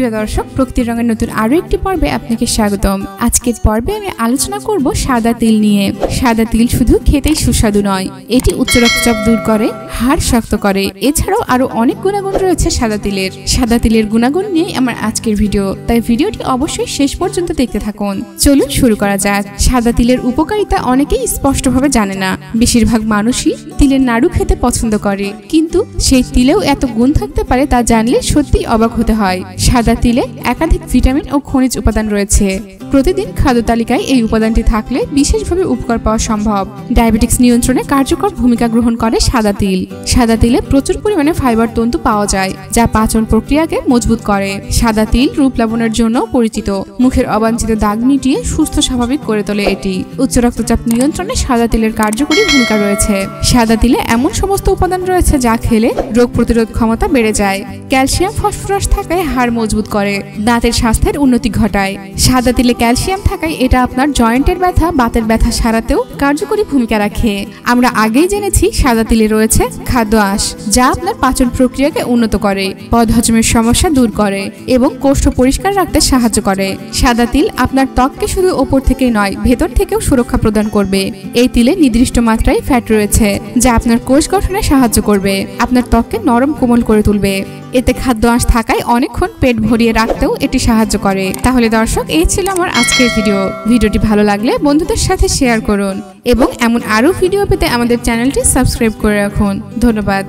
প্রিয় দর্শক, প্রকৃতির রঙের নতুন আরো একটি পর্বে আপনাকে স্বাগতম। আজকের পর্বে আমি আলোচনা করব সাদা তিল নিয়ে। সাদা তিল শুধু খেতেই সুস্বাদু নয়, এটি উচ্চ রক্তচাপ দূর করে, হাড় শক্ত করে। এছাড়াও আরো অনেক গুণাগুণ রয়েছে সাদা তিলের। সাদা তিলের গুণাগুণ নিয়ে আমার আজকের ভিডিও, তাই ভিডিওটি অবশ্যই শেষ পর্যন্ত দেখতে থাকুন। চলুন শুরু করা যাক। সাদা তিলের উপকারিতা অনেকেই স্পষ্টভাবে জানে না। বেশিরভাগ মানুষই তিলের নাড়ু খেতে পছন্দ করে, কিন্তু সেই তিলেও এত গুণ থাকতে পারে তা জানলে সত্যিই অবাক হতে হয়। সাদা তিলে একাধিক ভিটামিন ও খনিজ উপাদান রয়েছে। প্রতিদিন খাদ্য তালিকায় এই উপাদানটি থাকলে বিশেষভাবে উপকার পাওয়া সম্ভব। ডায়াবেটিক্স নিয়ন্ত্রণে কার্যকর ভূমিকা গ্রহণ করে সাদা তিল। সাদা তিলে প্রচুর পরিমাণে ফাইবার তন্তু পাওয়া যায়, যা পাচন প্রক্রিয়াকে মজবুত করে। সাদা তিল রূপ লাবণ্যের জন্য পরিচিত। মুখের অবাঞ্ছিত দাগ মিটিয়ে সুস্থ স্বাভাবিক করে তোলে এটি। উচ্চ রক্তচাপ নিয়ন্ত্রণে সাদা তিলের কার্যকরী ভূমিকা রয়েছে। সাদা তিলে এমন সমস্ত উপাদান রয়েছে যা খেলে রোগ প্রতিরোধ ক্ষমতা বেড়ে যায়। ক্যালসিয়াম ফসফরাস থাকায় হাড় মজবুত করে, দাঁতের স্বাস্থ্যের উন্নতি ঘটায়। সাদা তিলে ক্যালসিয়াম থাকায় এটা আপনার জয়েন্টের ব্যথা, বাতের ব্যথা সারাতেও কার্যকরী ভূমিকা রাখে। আমরা আগেই জেনেছি সাদা তিলে রয়েছে খাদ্য আঁশ, যা আপনার পাচন প্রক্রিয়াকে উন্নত করে, বদহজমের সমস্যা দূর করে এবং কোষ্ঠ পরিষ্কার রাখতে সাহায্য করে। সাদা তিল আপনার ত্বককে শুধু ওপর থেকেই নয়, ভেতর থেকেও সুরক্ষা প্রদান করবে। এই তিলে নির্দিষ্ট মাত্রায় ফ্যাট রয়েছে, যা আপনার কোষ গঠনে সাহায্য করবে, আপনার ত্বককে নরম কোমল করে তুলবে। এতে খাদ্য আঁশ থাকায় অনেকক্ষণ পেট ভরিয়ে রাখতেও এটি সাহায্য করে। তাহলে দর্শক, এই ছিল আমার আজকের ভিডিও। ভিডিওটি ভালো লাগলে বন্ধুদের সাথে শেয়ার করুন এবং এমন আরো ভিডিও পেতে আমাদের চ্যানেলটি সাবস্ক্রাইব করে রাখুন। ধন্যবাদ।